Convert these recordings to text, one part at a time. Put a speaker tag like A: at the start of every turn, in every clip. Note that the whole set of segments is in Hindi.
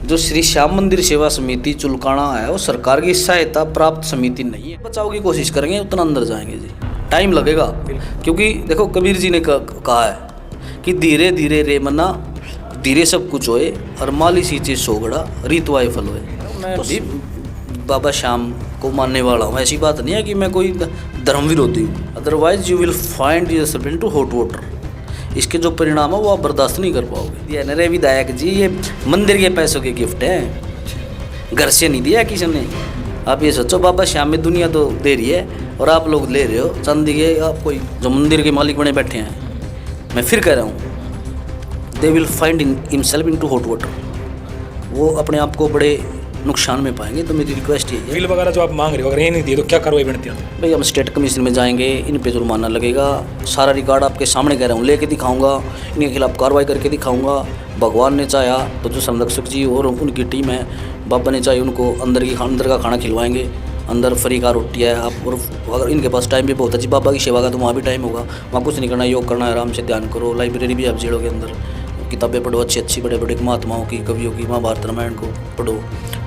A: जो श्री श्याम मंदिर सेवा समिति चुलकाना है वो सरकार की सहायता प्राप्त समिति नहीं है। बचाव की कोशिश करेंगे उतना अंदर जाएंगे जी, टाइम लगेगा। क्योंकि देखो कबीर जी ने कहा है कि धीरे धीरे रे मना धीरे सब कुछ होए और माली सींचे सोगड़ा रीतवाय फल होए। मैं भी बाबा श्याम को मानने वाला हूँ, ऐसी बात नहीं है कि मैं कोई धर्म विरोधी हूँ। Otherwise you will find yourself into hot water. इसके जो परिणाम है वो आप बर्दाश्त नहीं कर पाओगे। ये नरे विधायक जी, ये मंदिर के पैसों के गिफ्ट हैं, घर से नहीं दिया किसी ने। आप ये सोचो बाबा श्याम में दुनिया तो दे रही है और आप लोग ले रहे हो चांदी के। आप कोई जो मंदिर के मालिक बने बैठे हैं, मैं फिर कह रहा हूँ, they will find himself into hot water. वो अपने आप को बड़े नुकसान में पाएंगे। तो मेरी रिक्वेस्ट ये है,
B: बिल वगैरह जो आप मांग रहे हो अगर ये नहीं दिए तो क्या कार्रवाई बनती है?
A: भाई हम स्टेट कमीशन में जाएंगे, इन पे जुर्माना लगेगा। सारा रिकॉर्ड आपके सामने कह रहा हूँ, लेके दिखाऊंगा, इनके खिलाफ कार्रवाई करके दिखाऊंगा। भगवान ने चाहा तो जो संरक्षक जी और उनकी टीम है, बाबा ने चाहे उनको अंदर का खाना खिलवाएंगे। अंदर फ्री का रोटी है। आप और अगर इनके पास टाइम भी बहुत अच्छी बाबा की सेवा का तो वहाँ भी टाइम होगा। वहाँ कुछ नहीं करना, योग करना है, आराम से ध्यान करो। लाइब्रेरी भी आप जेड़ों के अंदर किताबें पढ़ो, अच्छी अच्छी बड़े बड़े महात्माओं की, कवियों की, महाभारत रामायण को पढ़ो।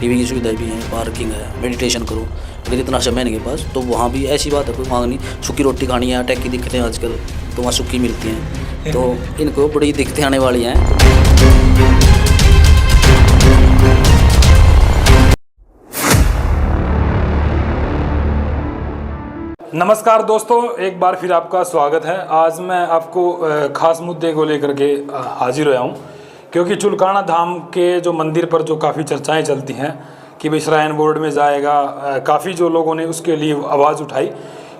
A: टीवी की सुविधाएं भी हैं, पार्किंग है, मेडिटेशन करो। अगर इतना समय नहीं के पास तो वहाँ भी ऐसी बात है, कोई मांग नहीं। सूखी रोटी खानी है, अटैक की दिक्कतें आजकल तो वहाँ सूखी मिलती हैं, तो इनको बड़ी दिक्कतें आने वाली हैं।
B: नमस्कार दोस्तों, एक बार फिर आपका स्वागत है। आज मैं आपको खास मुद्दे को लेकर के हाजिर हुआ हूँ, क्योंकि चुलकाना धाम के जो मंदिर पर जो काफ़ी चर्चाएं चलती हैं कि भाई श्राइन बोर्ड में जाएगा। काफ़ी जो लोगों ने उसके लिए आवाज़ उठाई,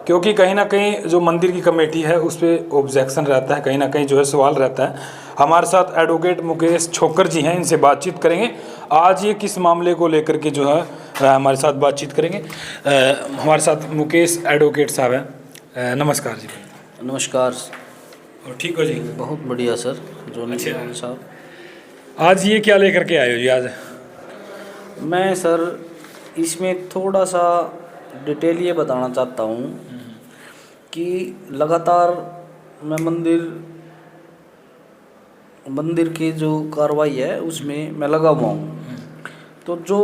B: क्योंकि कहीं ना कहीं जो मंदिर की कमेटी है उस पर ऑब्जेक्शन रहता है, कहीं ना कहीं जो है सवाल रहता है। हमारे साथ एडवोकेट मुकेश छोकर जी हैं, इनसे बातचीत करेंगे। आज ये किस मामले को लेकर के जो है हमारे साथ बातचीत करेंगे। हमारे साथ मुकेश एडवोकेट साहब हैं। नमस्कार जी।
A: नमस्कार।
B: और ठीक हो जी?
A: बहुत बढ़िया सर। जो
B: अच्छा
A: साहब,
B: आज ये क्या लेकर के आए हो जी? आज
A: मैं सर इसमें थोड़ा सा डिटेल ये बताना चाहता हूँ कि लगातार मैं मंदिर की जो कार्रवाई है उसमें मैं लगा हुआ हूँ। तो जो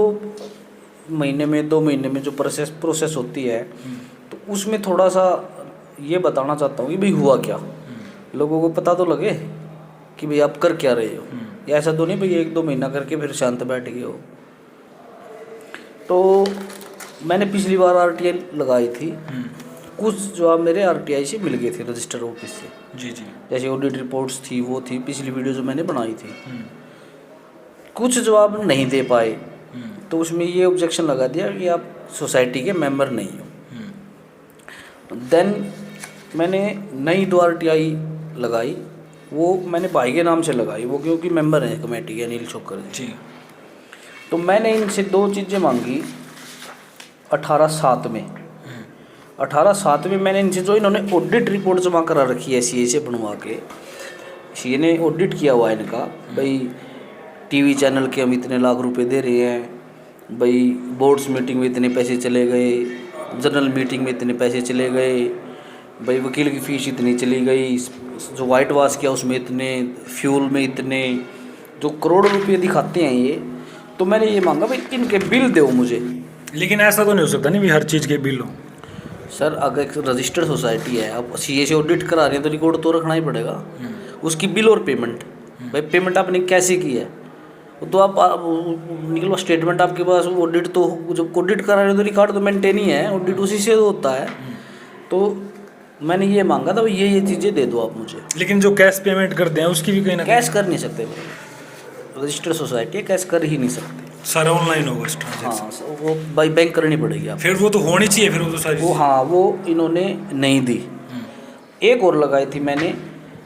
A: महीने में 2 महीने में जो प्रोसेस होती है, तो उसमें थोड़ा सा ये बताना चाहता हूँ कि भाई हुआ क्या, लोगों को पता तो लगे कि भाई आप कर क्या रहे हो। या ऐसा तो नहीं भाई 1-2 महीना करके फिर शांत बैठ गए हो। तो मैंने पिछली बार आरटीआई लगाई थी, कुछ जवाब मेरे आरटीआई से मिल गए थे, रजिस्टर ऑफिस से।
B: जी जी।
A: जैसे ऑडिट रिपोर्ट्स थी, वो थी पिछली वीडियो जो मैंने बनाई थी। कुछ जवाब नहीं दे पाए, तो उसमें ये ऑब्जेक्शन लगा दिया कि आप सोसाइटी के मेंबर नहीं हो। देन मैंने नई 2 आरटीआई लगाई, वो मैंने भाई के नाम से लगाई, वो क्योंकि मेंबर हैं कमेटी के, अनिल छोकर जी। तो मैंने इनसे 2 चीज़ें मांगी 18/7 में। 18/7 में मैंने इनसे, जो इन्होंने ऑडिट रिपोर्ट जमा करा रखी है सीए से बनवा के, सीए ने ऑडिट किया हुआ है इनका, भाई टीवी चैनल के हम इतने लाख रुपए दे रहे हैं, भाई बोर्ड्स मीटिंग में इतने पैसे चले गए, जनरल मीटिंग में इतने पैसे चले गए, भाई वकील की फ़ीस इतनी चली गई, जो वाइट वाश किया उसमें इतने, फ्यूल में इतने, जो करोड़ों रुपये दिखाते हैं ये। तो मैंने ये मांगा भाई इनके बिल दो मुझे।
B: लेकिन ऐसा तो नहीं हो सकता नहीं भी हर चीज़ के बिल हो। सर
A: अगर एक रजिस्टर्ड सोसाइटी है, आप सीए से ऑडिट करा रहे हैं तो रिकॉर्ड तो रखना ही पड़ेगा। उसकी बिल और पेमेंट, भाई पेमेंट आपने कैसे की है तो आप निकलवा स्टेटमेंट आपके पास। ऑडिट तो जब ऑडिट करा रहे हैं तो रिकॉर्ड तो मेंटेन ही है, ऑडिट उसी से होता है। तो मैंने ये मांगा था ये चीज़ें दे दो आप मुझे।
B: लेकिन जो कैश पेमेंट करते हैं उसकी भी कहीं ना
A: कैश कर नहीं सकते, रजिस्टर्ड सोसाइटी है, कैश कर ही नहीं सकते।
B: सारा ऑनलाइन होगा।
A: हाँ, वो बाई बैंक करनी पड़ेगी आप।
B: फिर वो तो होनी चाहिए, फिर वो तो सारी
A: वो, हाँ, वो इन्होंने नहीं दी। एक और लगाई थी मैंने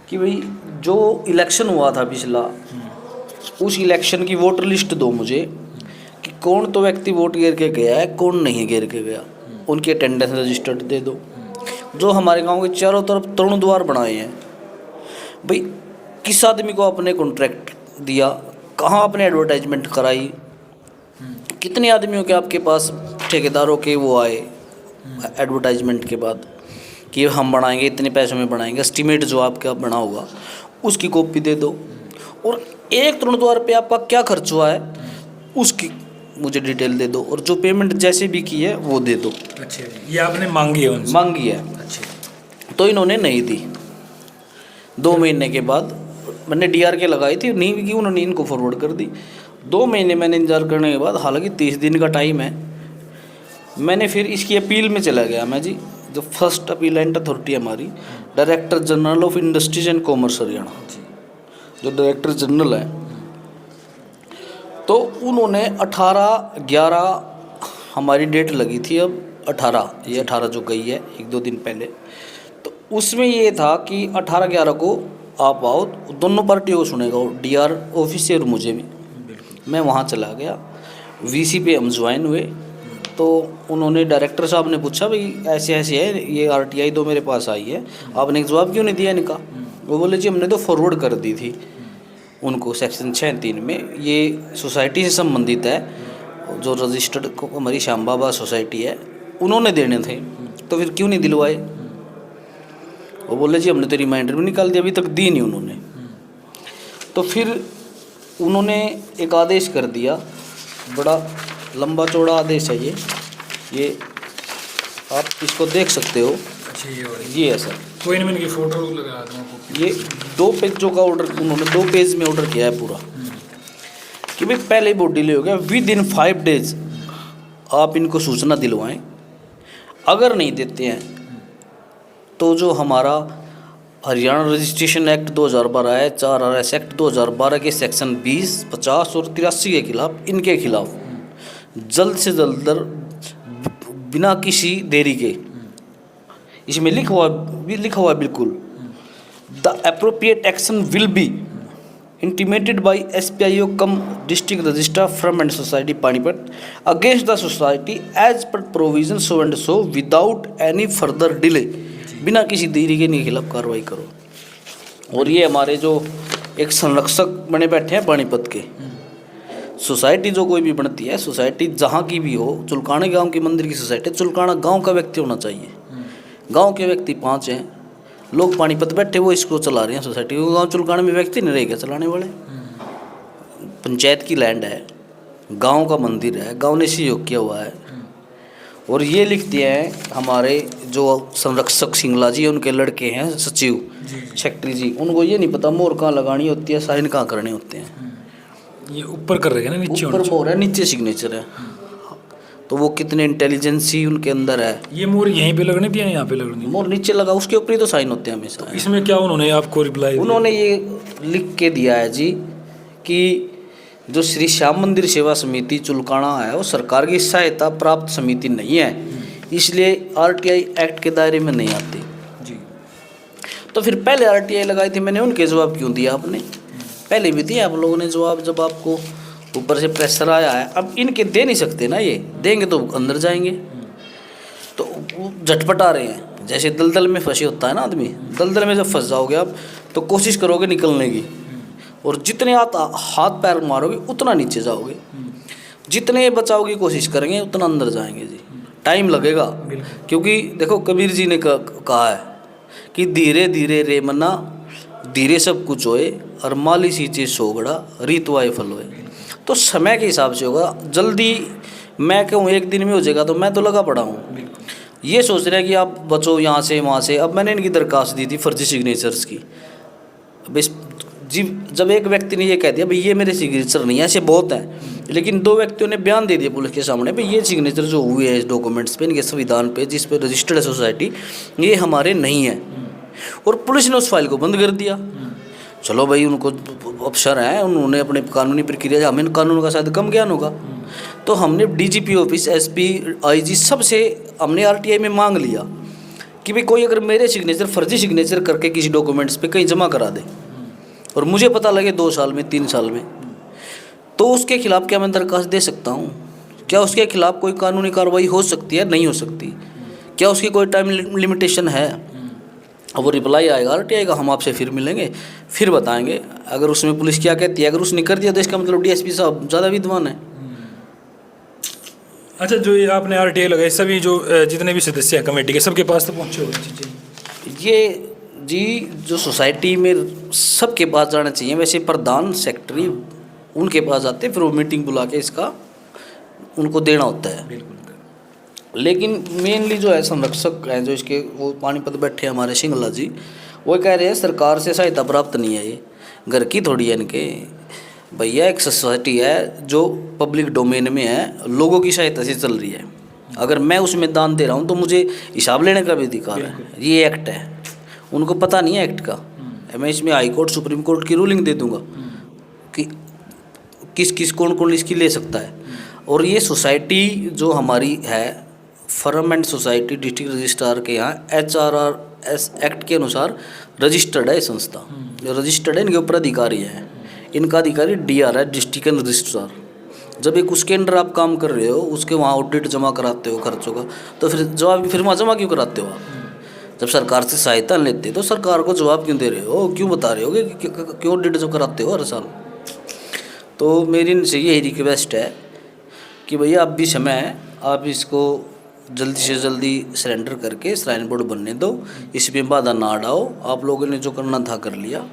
A: कि भाई जो इलेक्शन हुआ था पिछला, उस इलेक्शन की वोटर लिस्ट दो मुझे कि कौन तो व्यक्ति वोट गिर के गया है, कौन नहीं गिर के गया, उनकी अटेंडेंस रजिस्टर्ड दे दो। जो हमारे गांव के चारों तरफ तरुण द्वार बनाए हैं, भाई किस आदमी को आपने कॉन्ट्रैक्ट दिया, कहाँ आपने एडवर्टाइजमेंट कराई, कितने आदमियों के आपके पास ठेकेदारों के वो आए एडवर्टाइजमेंट के बाद कि हम बनाएंगे, इतने पैसों में बनाएंगे, एस्टीमेट जो आपका बना होगा उसकी कॉपी दे दो। और एक तरुण द्वार पे आपका क्या खर्च हुआ है उसकी मुझे डिटेल दे दो और जो पेमेंट जैसे भी की है वो दे दो।
B: अच्छा जी, ये आपने मांगी है उनसे?
A: मांगी है।
B: अच्छा।
A: तो इन्होंने नहीं दी। 2 महीने के बाद मैंने DRK लगाई थी, नहीं की, उन्होंने इनको फॉरवर्ड कर दी। 2 महीने मैंने इंतजार करने के बाद, हालांकि 30 दिन का टाइम है, मैंने फिर इसकी अपील में चला गया मैं जी। जो फर्स्ट अपीलेंट अथॉरिटी हमारी director general of industries and commerce Haryana, जो डायरेक्टर जनरल है, तो उन्होंने 18/11 हमारी डेट लगी थी, अब 18 जो गई है 1-2 दिन पहले, तो उसमें ये था कि 18/11 को आप आओ, दोनों पार्टियों को सुनेगा, DR ऑफिस से और मुझे भी। मैं वहाँ चला गया, VC पे हम ज्वाइन हुए। तो उन्होंने, डायरेक्टर साहब ने पूछा, भाई ऐसे ऐसे है, ये RTI तो मेरे पास आई है, आपने एक जवाब क्यों नहीं दिया इनका? वो बोले जी हमने तो फॉरवर्ड कर दी थी उनको सेक्शन 6(3) में, ये सोसाइटी से संबंधित है, जो रजिस्टर्ड हमारी श्याम बाबा सोसाइटी है, उन्होंने देने थे, तो फिर क्यों नहीं दिलवाए? वो बोले जी हमने तो रिमाइंडर भी निकाल दिया, अभी तक दी नहीं उन्होंने। तो फिर उन्होंने एक आदेश कर दिया, बड़ा लंबा चौड़ा आदेश है ये आप इसको देख सकते हो।
B: अच्छा,
A: ये है सर।
B: कोई नहीं, मैं इनकी फोटो लगा दूँ आपको।
A: ये 2 पेजों का ऑर्डर, उन्होंने 2 पेज में ऑर्डर किया है पूरा, कि भाई पहले वो डिले हो गया, विदिन 5 डेज आप इनको सूचना दिलवाएं, अगर नहीं देते हैं तो जो हमारा हरियाणा रजिस्ट्रेशन एक्ट 2012 है, 4 RS एक्ट 2012 के सेक्शन 20, 50 और 83 के खिलाफ, इनके खिलाफ जल्द से जल्द बिना किसी देरी के, इसमें लिखा हुआ बिल्कुल, the appropriate action will be intimated by SPIO cum district registrar from and society Panipat against the society as per provision so and so without any further delay, बिना किसी देरी के खिलाफ कार्रवाई करो। और ये हमारे जो एक संरक्षक बने बैठे हैं पानीपत के, सोसाइटी जो कोई भी बनती है, सोसाइटी जहाँ की भी हो, चुलकाना गांव के मंदिर की सोसाइटी, चुलकाना गांव का व्यक्ति होना चाहिए। गांव के व्यक्ति 5 हैं, लोग पानीपत बैठे वो इसको चला रहे हैं सोसाइटी को, गांव चुलकाना में व्यक्ति नहीं रहेगा चलाने वाले। पंचायत की लैंड है, गांव का मंदिर है, गांव ने सहयोग किया हुआ है। और ये लिखते हैं हमारे जो संरक्षक सिंगला जी, उनके लड़के हैं सचिव, सेक्रेटरी जी, उनको ये नहीं पता मोहर कहाँ लगानी होती है, साइन कहाँ करने होते हैं।
B: ये ऊपर कर रहे हैं ना, नीचे
A: ऊपर मोहर है, नीचे सिग्नेचर है। तो वो कितने इंटेलिजेंसी उनके अंदर है।
B: ये मोहर यहीं पे लगने दिया, यहाँ पे लगने?
A: मोहर नीचे लगा, उसके ऊपर ही तो साइन होते हैं हमेशा।
B: तो इसमें क्या उन्होंने आपको रिप्लाई?
A: उन्होंने ये लिख के दिया है जी कि जो श्री श्याम मंदिर सेवा समिति चुलकाना है वो सरकार की सहायता प्राप्त समिति नहीं है, इसलिए RTI एक्ट के दायरे में नहीं आती
B: जी।
A: तो फिर पहले RTI लगाई थी मैंने, उनके जवाब क्यों दिया आपने? पहले भी दिया आप लोगों ने जवाब, जब आपको ऊपर से प्रेशर आया है। अब इनके दे नहीं सकते ना, ये देंगे तो अंदर जाएंगे, तो झटपटा रहे हैं। जैसे दलदल में फंसे होता है ना आदमी, दलदल में जब फंस जाओगे आप तो कोशिश करोगे निकलने की, और जितने हाथ पैर मारोगे उतना नीचे जाओगे, जितने बचाव की कोशिश करेंगे उतना अंदर जाएंगे जी। टाइम लगेगा, क्योंकि देखो कबीर जी ने कहा है कि धीरे धीरे रे मना, धीरे सब कुछ होए, और माली सी चीज सोगड़ा रीतवाए फल होए। तो समय के हिसाब से होगा, जल्दी मैं कहूँ 1 दिन में हो जाएगा तो मैं तो लगा पड़ा हूँ। ये सोच रहे हैं कि आप बचो यहाँ से वहाँ से। अब मैंने इनकी दरखास्त दी थी फर्जी सिग्नेचर्स की। अब इस जी जब एक व्यक्ति ने ये कह दिया भाई ये मेरे सिग्नेचर नहीं है, ऐसे बहुत हैं, लेकिन 2 व्यक्तियों ने बयान दे दिया पुलिस के सामने भाई ये सिग्नेचर जो हुए हैं इस डॉक्यूमेंट्स पे, इनके संविधान पे जिस पे रजिस्टर्ड है सोसाइटी, ये हमारे नहीं है। और पुलिस ने उस फाइल को बंद कर दिया। चलो भाई, उनको अफसर हैं, उन्होंने अपने कानूनी प्रक्रिया, हमें कानून का शायद कम ज्ञान होगा, तो हमने DGP ऑफिस, SP, IG सबसे हमने RTI में मांग लिया कि भाई कोई अगर मेरे सिग्नेचर फर्जी सिग्नेचर करके किसी डॉक्यूमेंट्स पे कहीं जमा करा दे और मुझे पता लगे 2 साल में 3 साल में, तो उसके खिलाफ क्या मैं दरखास्त दे सकता हूँ? क्या उसके खिलाफ कोई कानूनी कार्रवाई हो सकती है? नहीं हो सकती। क्या उसकी कोई टाइम लिमिटेशन है? अब वो रिप्लाई आएगा RTI का, हम आपसे फिर मिलेंगे, फिर बताएंगे अगर उसमें पुलिस क्या कहती है। अगर उसने कर दिया तो इसका मतलब DSP साहब ज़्यादा विद्वान है।
B: अच्छा, जो ये आपने RTI लगाई, सभी जो जितने भी सदस्य हैं कमेटी के, सबके पास तो पहुँचे होंगे?
A: ये जी जो सोसाइटी में सबके पास जाना चाहिए। वैसे प्रधान, सेक्रेटरी उनके पास जाते हैं, फिर वो मीटिंग बुला के इसका उनको देना होता है।
B: बिल्कुल।
A: लेकिन मेनली जो है संरक्षक हैं जो इसके, वो पानीपत बैठे हैं हमारे सिंगला जी, वो कह रहे हैं सरकार से सहायता प्राप्त नहीं है, ये घर की थोड़ी है इनके भैया, एक सोसाइटी है जो पब्लिक डोमेन में है, लोगों की सहायता से चल रही है। अगर मैं उसमें दान दे रहा हूँ तो मुझे हिसाब लेने का भी अधिकार है। ये एक्ट है, उनको पता नहीं है एक्ट का। मैं इसमें हाई कोर्ट सुप्रीम कोर्ट की रूलिंग दे दूंगा कि किस किस कौन कौन इसकी ले सकता है। और ये सोसाइटी जो हमारी है, firm and society district registrar के यहाँ HRRS एक्ट के अनुसार रजिस्टर्ड है ये संस्था, जो रजिस्टर्ड है, इनके ऊपर अधिकारी है। इनका अधिकारी DR है, डिस्ट्रिक्ट रजिस्ट्रार। जब एक उसके अंडर आप काम कर रहे हो, उसके वहाँ ऑडिट जमा कराते हो खर्चों का, तो फिर जवाब फिर वहाँ जमा क्यों कराते हो आप? जब सरकार से सहायता लेते तो सरकार को जवाब क्यों दे रहे हो, क्यों बता रहे हो कि क्यों ऑडिट जो कराते हो हर साल? तो मेरी इनसे यही रिक्वेस्ट है कि भैया अब भी समय है, आप इसको जल्दी से जल्दी सरेंडर करके श्राइन बोर्ड बनने दो, इसमें बाधा ना डालो। आप लोगों ने जो करना था कर लिया।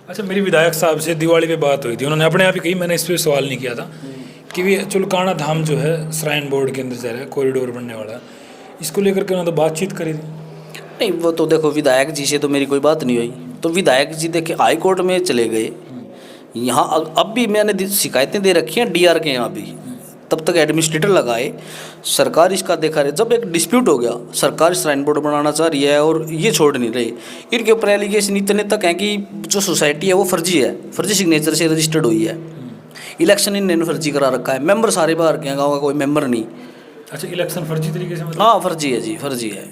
B: अच्छा, मेरी विधायक साहब से दिवाली पे बात हुई थी, उन्होंने अपने आप ही कही, मैंने इस पर सवाल नहीं किया था, कि भी चुलकाना धाम जो है श्राइन बोर्ड के अंदर जा रहा है, कॉरिडोर बनने वाला है, इसको लेकर के उन्होंने तो बातचीत करी थी।
A: नहीं, वो तो देखो विधायक जी से तो मेरी कोई बात नहीं हुई, तो विधायक जी देखे हाई कोर्ट में चले गए। यहाँ अब भी मैंने शिकायतें दे रखी हैं DR के यहाँ भी, तब तक एडमिनिस्ट्रेटर लगाए, सरकार इसका देखा रहे। जब एक डिस्प्यूट हो गया, सरकार श्राइन बोर्ड बनाना चाह रही है और ये छोड़ नहीं रही, इनके ऊपर एलिगेशन इतने तक हैं कि जो सोसाइटी है वो फर्जी है, फर्जी सिग्नेचर से रजिस्टर्ड हुई है। इलेक्शन इन्होंने फर्जी करा रखा है, मेंबर सारे बाहर के हैं, गाँव का कोई मेंबर नहीं।
B: अच्छा, इलेक्शन फर्जी तरीके से मतलब?
A: हाँ फर्जी है जी, फर्जी है।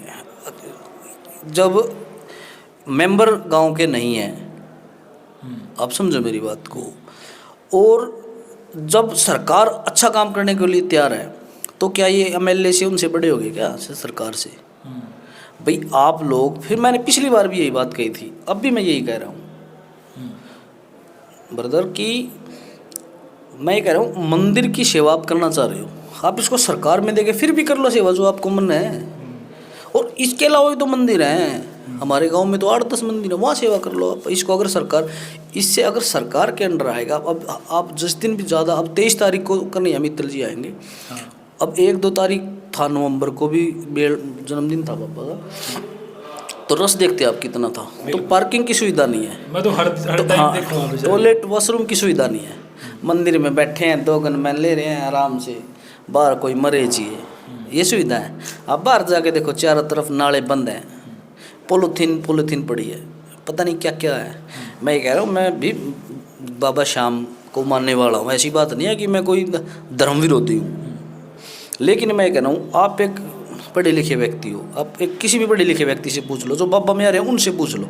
A: जब मेंबर गांव के नहीं हैं, आप समझो मेरी बात को, और जब सरकार अच्छा काम करने के लिए तैयार है, तो क्या ये MLA से उनसे बड़े हो गए क्या सरकार से? भाई आप लोग, फिर मैंने पिछली बार भी यही बात कही थी, अब भी मैं यही कह रहा हूँ ब्रदर, कि मैं ये कह रहा हूँ मंदिर की सेवा आप करना चाह रहे हो, आप इसको सरकार में देके फिर भी कर लो सेवा जो आपको मन है। और इसके अलावा भी तो मंदिर हैं हमारे गांव में, तो 8-10 मंदिर है, वहाँ सेवा कर लो आप। इसको अगर सरकार, इससे अगर सरकार के अंडर आएगा, अब आप जिस दिन भी ज़्यादा, अब 23 तारीख को कन्हैया मित्तल जी आएंगे, अब 1-2 तारीख था नवंबर को भी जन्मदिन था पापा का, तो रस देखते आप कितना था। तो पार्किंग की सुविधा नहीं है,
B: मैं तो हर टाइम देखूंगा,
A: टॉयलेट वॉशरूम की सुविधा नहीं है। मंदिर में बैठे हैं, 2 गनमैन ले रहे हैं आराम से, बाहर कोई मरे चाहिए, ये सुविधा है। आप बाहर जाके देखो, चारों तरफ नाले बंद हैं, पॉलीथीन पड़ी है, पता नहीं क्या क्या है। मैं ये कह रहा हूँ, मैं भी बाबा श्याम को मानने वाला हूँ, ऐसी बात नहीं है कि मैं कोई धर्म विरोधी हूँ, लेकिन मैं कह रहा हूँ आप एक पढ़े लिखे व्यक्ति हो, आप एक किसी भी पढ़े लिखे व्यक्ति से पूछ लो, जो बाबा मेरे हैं उनसे पूछ लो,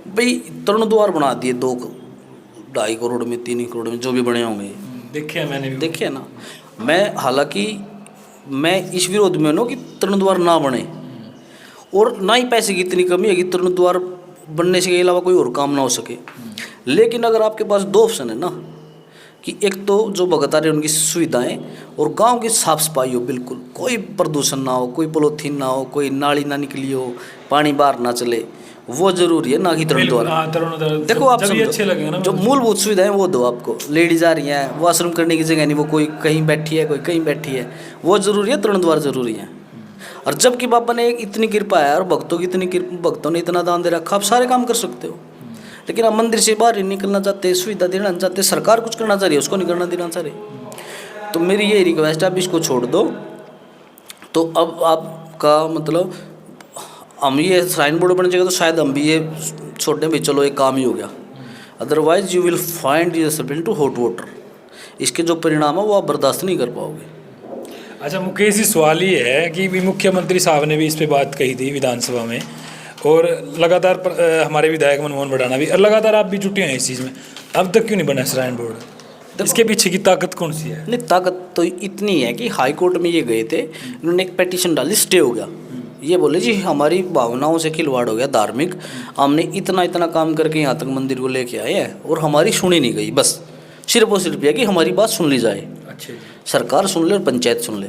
A: भाई तरुण द्वार बना दिए 2-2.5 करोड़ में, 3 करोड़ में, जो भी बने होंगे,
B: देखे मैंने भी,
A: देखे ना। मैं हालांकि मैं इस विरोध में हूँ कि तरुण द्वार ना बने, और ना ही पैसे की इतनी कमी है कि तरुण द्वार बनने से के अलावा कोई और काम ना हो सके। लेकिन अगर आपके पास 2 ऑप्शन है ना, कि एक तो जो भगत आ रहे उनकी सुविधाएं, और गांव की साफ सफाई हो, बिल्कुल कोई प्रदूषण ना हो, कोई पॉलीथीन ना हो, कोई नाली ना निकली हो, पानी बाहर ना चले, वो जरूरी है ना कि तरुण द्वार। देखो आप
B: अच्छे लगे ना,
A: जो मूलभूत सुविधाएं वो दो आपको। लेडीज आ रही हैं, वॉशरूम करने की जगह नहीं, वो कोई कहीं बैठी है, कोई कहीं बैठी है, वो जरूरी है, तरुण द्वार जरूरी है। और जबकि बाबा ने इतनी कृपा है और भक्तों की इतनी भक्तों ने इतना दान दे रखा, आप सारे काम कर सकते हो। लेकिन आप मंदिर से बाहर ही निकलना चाहते, सुविधा देना चाहते, सरकार कुछ करना चाह रही है, उसको नहीं करना देना चाह रही। तो मेरी यही रिक्वेस्ट है, आप इसको छोड़ दो। तो अब आपका मतलब, हम ये श्राइन बोर्ड बन जाएगा तो शायद हम भी ये छोड़ने भाई चलो एक काम ही हो गया, otherwise you will find yourself into hot water. इसके जो परिणाम है वो आप बर्दाश्त नहीं कर पाओगे।
B: अच्छा मुकेश जी, सवाल ये है कि भी मुख्यमंत्री साहब ने भी इस पे बात कही थी विधानसभा में, और लगातार हमारे विधायक मनमोहन भडाना भी, और लगातार आप भी जुटे हैं इस चीज़ में, अब तक क्यों नहीं बना श्राइन बोर्ड? इसके पीछे की ताकत कौन सी है?
A: नहीं, ताकत तो इतनी है कि हाई कोर्ट में ये गए थे, इन्होंने एक पिटीशन डाली, स्टे हो गया। ये बोले जी हमारी भावनाओं से खिलवाड़ हो गया, धार्मिक, हमने इतना काम करके यहाँ तक मंदिर को लेके आए हैं और हमारी सुनी नहीं गई, बस सिर्फ और सिर्फ यह कि हमारी बात सुन ली जाए,
B: अच्छा
A: सरकार सुन ले और पंचायत सुन ले।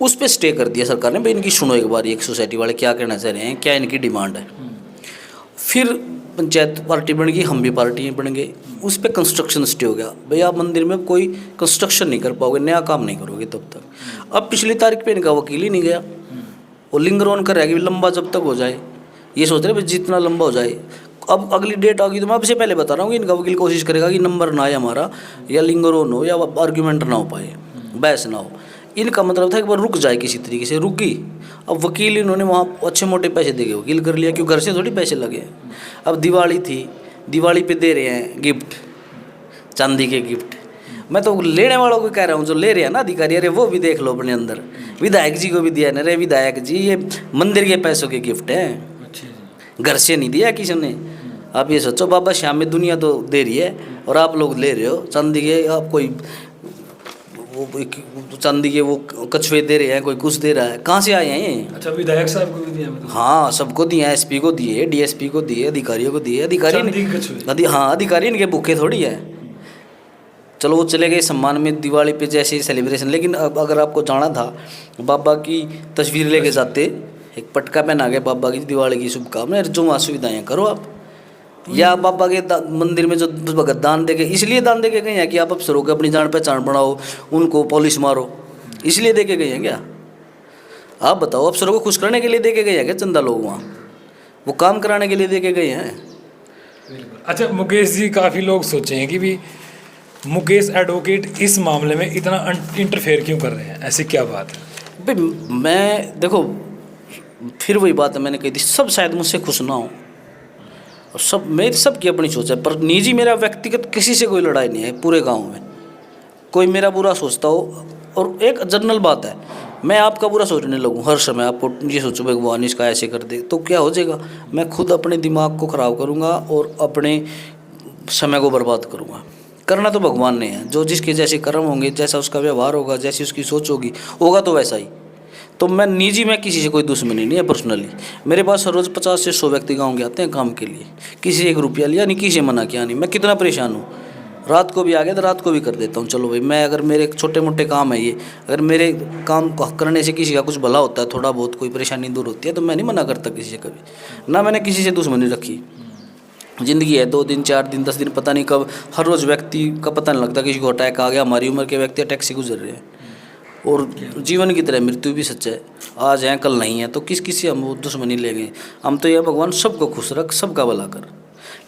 A: उस पर स्टे कर दिया सरकार ने, भाई इनकी सुनो एक बार, एक सोसाइटी वाले क्या कहना चाह रहे हैं, क्या इनकी डिमांड है। फिर पंचायत पार्टी बन गई, हम भी पार्टी बन गए, उस पर कंस्ट्रक्शन स्टे हो गया। भैया आप मंदिर में कोई कंस्ट्रक्शन नहीं कर पाओगे, नया काम नहीं करोगे तब तक। अब पिछली तारीख पे इनका वकील ही नहीं गया, वो लिंगर ऑन कर रहेगी लंबा जब तक हो जाए, ये सोच रहे भाई जितना लंबा हो जाए। अब अगली डेट आ गई तो मैं आपसे पहले बता रहा हूँ कि इनका वकील कोशिश करेगा कि नंबर ना आए हमारा, या लिंगर ऑन हो, या आर्ग्यूमेंट ना हो पाए, बहस ना हो। इनका मतलब था कि वो रुक जाए, किसी तरीके से रुक गई। अब वकील इन्होंने वहाँ अच्छे मोटे पैसे दे के वकील कर लिया, क्यों घर से थोड़ी पैसे लगे। अब दिवाली थी, दिवाली पे दे रहे हैं गिफ्ट, चांदी के गिफ्ट। मैं तो लेने वालों को कह रहा हूँ, जो ले रहे हैं ना अधिकारी, अरे वो भी देख लो अपने अंदर, विधायक जी को भी दिया ना, अरे विधायक जी ये मंदिर के पैसों के गिफ्ट हैं, घर से नहीं दिया किसी ने। आप ये सोचो बाबा श्याम में दुनिया तो दे रही है और आप लोग ले रहे हो चांदी के, आप कोई वो चांदी के वो कछुए दे रहे हैं, कोई कुछ दे रहा है, कहाँ से आए हैं ये?
B: अच्छा, विधायक साहब को भी दिया मतलब?
A: हाँ सबको दिए, एसपी को दिए, डीएसपी को दिए, अधिकारियों को दिए। अधिकारी हाँ अधिकारी इनके भूखे थोड़ी है। चलो वो चले गए सम्मान में दिवाली पे जैसे सेलिब्रेशन, लेकिन अब अगर आपको जाना था बाबा की तस्वीर लेके जाते, एक पटका पहना के बाबा की दिवाली की शुभकामनाएं, जो वहाँ सुविधाएँ करो आप। या बाबा के मंदिर में जो भगत दान दे के, इसलिए दान दे के गए हैं कि आप अफसरों के अपनी जान पहचान बढ़ाओ, उनको पॉलिश मारो, इसलिए दे के गए हैं क्या? आप बताओ, अफसरों को खुश करने के लिए दे के गए हैं क्या चंदा लोग वहाँ? वो काम कराने के लिए दे के गए हैं।
B: अच्छा मुकेश जी, काफ़ी लोग सोचे हैं कि भी मुकेश एडवोकेट इस मामले में इतना इंटरफेयर क्यों कर रहे हैं, ऐसी क्या बात है?
A: भाई मैं देखो, फिर वही बात है मैंने कही थी, सब शायद मुझसे खुश ना हो, और सब मेरी सबकी अपनी सोच है, पर निजी मेरा व्यक्तिगत किसी से कोई लड़ाई नहीं है पूरे गांव में। कोई मेरा बुरा सोचता हो, और एक जनरल बात है, मैं आपका बुरा सोचने लगूँ हर समय, आपको ये सोचो भगवान इसका ऐसे कर दे, तो क्या हो जाएगा? मैं खुद अपने दिमाग को ख़राब करूँगा और अपने समय को बर्बाद करूँगा। करना तो भगवान ने है, जो जिसके जैसे कर्म होंगे, जैसा उसका व्यवहार होगा, जैसी उसकी सोच होगी, होगा तो वैसा ही। तो मैं निजी में किसी से कोई दुश्मनी नहीं है पर्सनली। मेरे पास हर रोज़ 50 से 100 व्यक्ति गाँव के आते हैं काम के लिए, किसी से 1 रुपया लिया नहीं, किसी से मना किया नहीं। मैं कितना परेशान हूँ, रात को भी आ गया तो रात को भी कर देता हूँ। चलो भाई, मैं अगर मेरे छोटे मोटे काम है ये, अगर मेरे काम करने से किसी का कुछ भला होता है, थोड़ा बहुत कोई परेशानी दूर होती है, तो मैं नहीं मना करता किसी से कभी। ना मैंने किसी से दुश्मनी रखी। ज़िंदगी है 2 दिन 4 दिन 10 दिन, पता नहीं कब, हर रोज़ व्यक्ति का पता नहीं लगता, किसी को अटैक आ गया। हमारी उम्र के व्यक्ति अटैक से गुजर रहे हैं, और जीवन की तरह मृत्यु भी सच है, आज है कल नहीं है, तो किस से हम वो दुश्मनी ले गए? हम तो यह भगवान सबको खुश रख, सबका भला कर।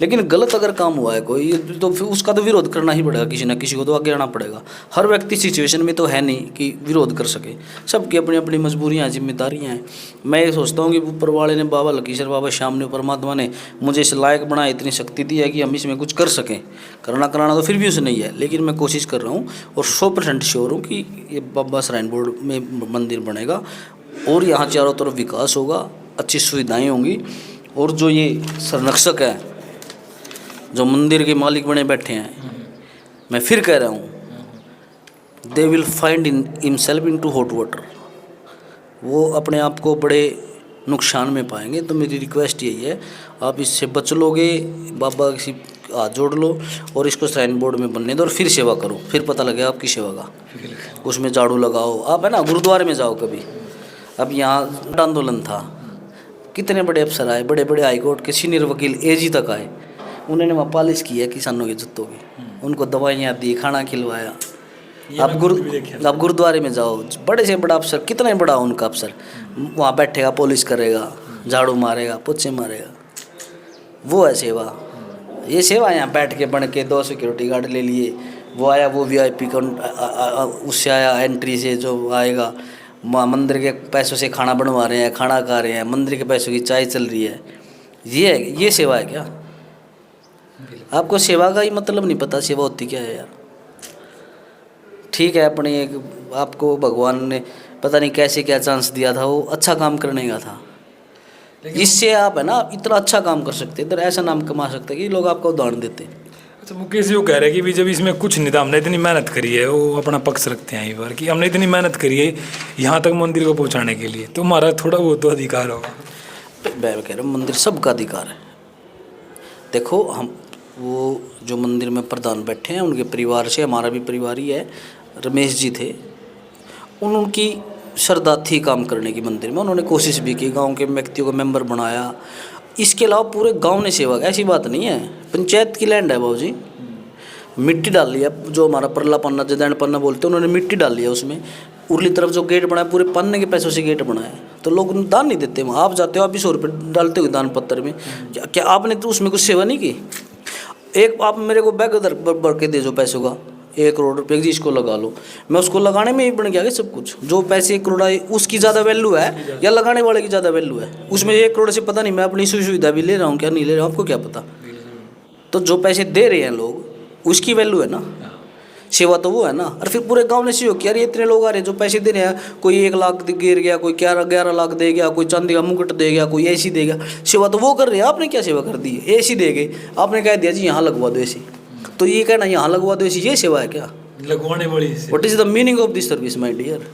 A: लेकिन गलत अगर काम हुआ है कोई, तो फिर उसका तो विरोध करना ही पड़ेगा, किसी ना किसी को तो आगे आना पड़ेगा। हर व्यक्ति सिचुएशन में तो है नहीं कि विरोध कर सके, सबकी अपनी अपनी मजबूरियाँ जिम्मेदारियाँ हैं। मैं ये सोचता हूँ कि ऊपर वाले ने, बाबा लकीसर बाबा श्याम ने, परमात्मा ने मुझे इस लायक बनाया, इतनी शक्ति दी है कि हम इसमें कुछ कर सकें। कराना तो फिर भी उसे नहीं है, लेकिन मैं कोशिश कर रहा हूँ और 100% श्योर हूँ कि ये बाबा श्राइन बोर्ड में मंदिर बनेगा, और यहाँ चारों तरफ विकास होगा, अच्छी सुविधाएँ होंगी। और जो ये संरक्षक है, जो मंदिर के मालिक बने बैठे हैं, मैं फिर कह रहा हूँ, they will find in himself into hot water. वो अपने आप को बड़े नुकसान में पाएंगे। तो मेरी रिक्वेस्ट यही है, आप इससे बच लोगे, बाबा किसी हाथ जोड़ लो और इसको श्राइन बोर्ड में बनने दो, और फिर सेवा करो, फिर पता लगेगा आपकी सेवा का। उसमें झाड़ू लगाओ आप, है ना, गुरुद्वारे में जाओ कभी। अब यहाँ आंदोलन था, कितने बड़े अफसर आए, बड़े बड़े हाईकोर्ट के सीनियर वकील एजी तक आए, उन्होंने वहाँ पॉलिश की है किसानों के जूतों की, उनको दवाइयाँ दी, खाना खिलवाया। आप गुरुद्वारे में जाओ, बड़े से बड़ा अफसर, कितना ही बड़ा उनका अफसर, वहाँ बैठेगा, पॉलिश करेगा, झाड़ू मारेगा, पोछे मारेगा, वो है सेवा। ये सेवा यहाँ बैठ के बन के 2 सिक्योरिटी गार्ड ले लिए, वो आया, वो VIP उससे आया, एंट्री से जो आएगा, मंदिर के पैसों से खाना बनवा रहे हैं, खाना खा रहे हैं, मंदिर के पैसों की चाय चल रही है। ये सेवा है क्या? आपको सेवा का ही मतलब नहीं पता, सेवा होती क्या है यार। ठीक है, अपनी एक आपको भगवान ने पता नहीं कैसे क्या चांस दिया था, वो अच्छा काम करने का था, इससे आप है ना इतना अच्छा काम कर सकते, इधर ऐसा नाम कमा सकते कि लोग आपको उदाहरण देते।
B: अच्छा मुकेश जी, वो कह रहे हैं कि भी जब इसमें कुछ नहीं था, हमने इतनी मेहनत करी है, वो अपना पक्ष रखते हैं एक बार कि हमने इतनी मेहनत करी है यहाँ तक मंदिर को पहुँचाने के लिए, तो हमारा थोड़ा बहुत तो अधिकार होगा।
A: मैं कह रहा हूँ मंदिर सबका अधिकार है। देखो, हम वो जो मंदिर में प्रधान बैठे हैं, उनके परिवार से, हमारा भी परिवार ही है, रमेश जी थे, उनकी श्रद्धा थी काम करने की मंदिर में। उन्होंने कोशिश भी की, गांव के व्यक्तियों को मेंबर बनाया, इसके अलावा पूरे गांव ने सेवा, ऐसी बात नहीं है। पंचायत की लैंड है बाबूजी, मिट्टी डाल लिया, जो हमारा परला पन्ना जदैन पन्ना बोलते हैं, उन्होंने मिट्टी डाल लिया उसमें। उरली तरफ जो गेट बनाया पूरे पन्ने के पैसों से गेट बनाया, तो लोग दान नहीं देते वहाँ। आप जाते हो, आप भी 100 रुपये डालते हो दान पत्र में, क्या आपने तो उसमें कुछ सेवा नहीं की? एक आप मेरे को बैग उधर भर के दे जो पैसों का, 1 करोड़ रुपये जी इसको लगा लो, मैं उसको लगाने में ही बन गया सब कुछ। जो पैसे 1 करोड़ आए उसकी ज़्यादा वैल्यू है या लगाने वाले की ज़्यादा वैल्यू है? उसमें 1 करोड़ से पता नहीं मैं अपनी सुविधा भी ले रहा हूँ क्या नहीं ले रहा हूँ, आपको क्या पता। तो जो पैसे दे रहे हैं लोग, उसकी वैल्यू है ना, सेवा तो वो है ना। और फिर पूरे गांव ने सहयोग किया, अरे इतने लोग आ रहे हैं जो पैसे दे रहे हैं, कोई 1 लाख गिर गया, कोई 11 लाख दे गया, कोई चांदी का मुकुट दे गया, कोई एसी दे गया, सेवा तो वो कर रहे हैं। आपने क्या सेवा कर दी? एसी दे गए, आपने कह दिया जी यहाँ लगवा दो एसी, तो ये कहना यहाँ लगवा दो एसी, ये सेवा है क्या?
B: लगवाने वाली।
A: What is the meaning of this service my dear?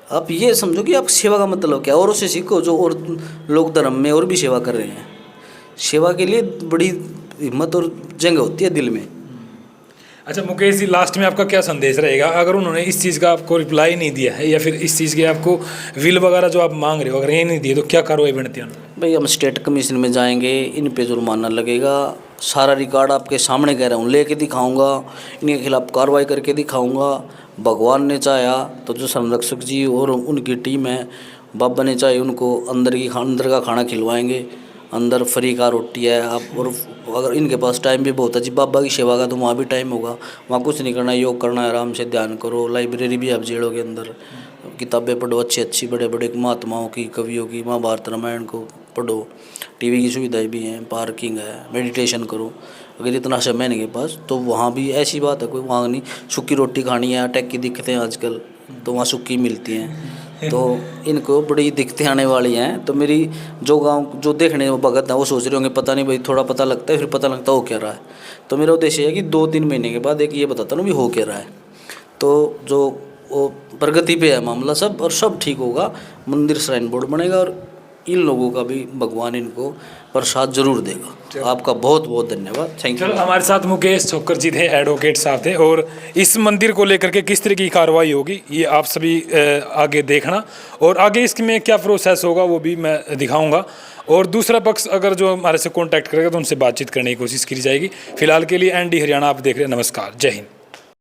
A: आप ये समझो कि आप सेवा का मतलब क्या, और उससे सीखो जो और लोग धर्म में और भी सेवा कर रहे हैं। सेवा के लिए बड़ी हिम्मत और जंग होती है दिल में।
B: अच्छा मुकेश जी, लास्ट में आपका क्या संदेश रहेगा अगर उन्होंने इस चीज़ का आपको रिप्लाई नहीं दिया है, या फिर इस चीज़ के आपको विल वगैरह जो आप मांग रहे हो अगर ये नहीं दिए, तो क्या कार्रवाई बनती है?
A: भाई हम स्टेट कमीशन में जाएंगे, इन पे जुर्माना लगेगा, सारा रिकॉर्ड आपके सामने कह रहा हूँ लेके दिखाऊंगा, इनके खिलाफ कार्रवाई करके दिखाऊंगा। भगवान ने चाहा तो जो संरक्षक जी और उनकी टीम है, बाबा ने चाहे उनको अंदर का खाना खिलवाएंगे, अंदर फ्री का रोटी है। आप और अगर इनके पास टाइम भी बहुत है जी बाबा की सेवा का, तो वहाँ भी टाइम होगा। वहाँ कुछ नहीं करना, योग करना है, आराम से ध्यान करो। लाइब्रेरी भी आप जेलों के अंदर, किताबें पढ़ो अच्छी अच्छी, बड़े बड़े महात्माओं की, कवियों की, महाभारत रामायण को पढ़ो। टीवी की सुविधाएं भी हैं, पार्किंग है, मेडिटेशन करो। अगर इतना समय नहीं के पास तो वहाँ भी ऐसी बात है, कोई वहाँ नहीं सूखी रोटी खानी है, अटैक की दिक्कतें आजकल तो वहाँ सूखी मिलती हैं, तो इनको बड़ी दिक्कतें आने वाली हैं। तो मेरी जो गांव जो देखने वो भगत हैं वो सोच रहे होंगे पता नहीं भाई, थोड़ा पता लगता है फिर पता लगता हो क्या रहा है। तो मेरा उद्देश्य है कि 2-3 महीने के बाद एक ये बताता हूँ भी हो क्या रहा है। तो जो वो प्रगति पे है मामला सब, और सब ठीक होगा। मंदिर श्राइन बोर्ड बनेगा और इन लोगों का भी भगवान इनको प्रसाद जरूर देगा। आपका बहुत बहुत धन्यवाद, थैंक यू।
B: चलो, हमारे साथ मुकेश छोक्कर जी थे, एडवोकेट साहब थे, और इस मंदिर को लेकर के किस तरह की कार्रवाई होगी ये आप सभी आगे देखना, और आगे इसमें क्या प्रोसेस होगा वो भी मैं दिखाऊंगा। और दूसरा पक्ष अगर जो हमारे से कांटेक्ट करेगा तो उनसे बातचीत करने की कोशिश की जाएगी। फिलहाल के लिए ND हरियाणा आप देख रहे हैं। नमस्कार, जय हिंद।